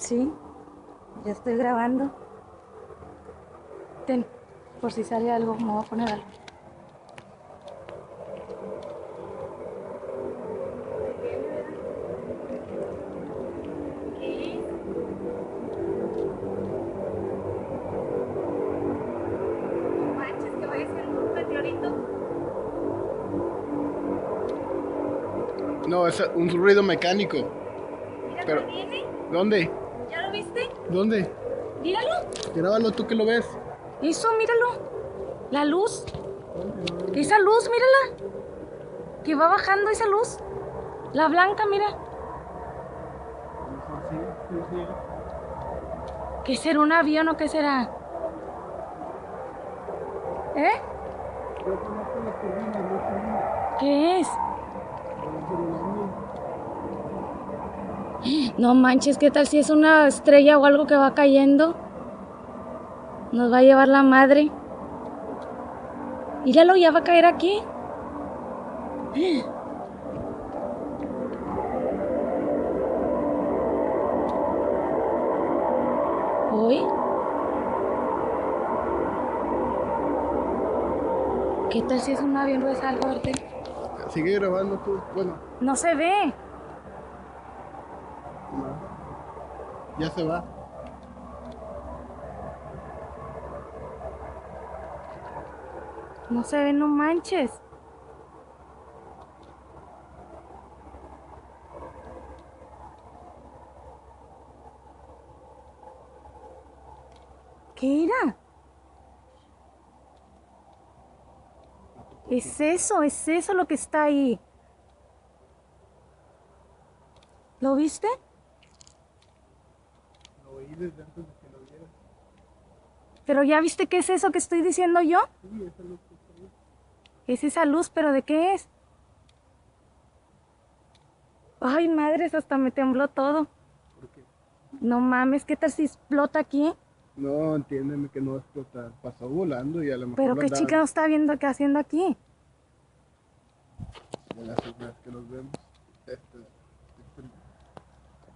Sí, ya estoy grabando. Ten, por si sale algo, me voy a poner algo. No manches, que vaya a ser un meteorito. No, es un ruido mecánico. Mira, Pero, ¿cuál viene? ¿dónde? ¿Ya lo viste? ¿Dónde? Míralo. Grábalo tú que lo ves. Eso, míralo. La luz. Esa luz, mírala. Que va bajando esa luz. La blanca, mira. ¿Qué será, un avión o qué será? ¿Eh? ¿Qué es? No manches, ¿qué tal si es una estrella o algo que va cayendo? Nos va a llevar la madre. Míralo, ya va a caer aquí. ¿Hoy? ¿Qué tal si es un avión o es algo? Arte? Sigue grabando tú. Bueno, No se ve. ya se va. No se ve, no manches. ¿Qué era? Es eso lo que está ahí. ¿Lo viste? Lo oí desde antes de que lo vieras. Pero ya viste qué es eso que estoy diciendo yo. Sí, esa luz que está ahí. Es esa luz, pero ¿de qué es? Ay, madres, hasta me tembló todo. ¿Por qué? No mames, ¿qué tal si explota aquí? No, entiéndeme que no va a explotar. Pasó volando y a lo mejor Pero lo qué chica andaban no está viendo qué haciendo aquí. de las islas que nos vemos. Este es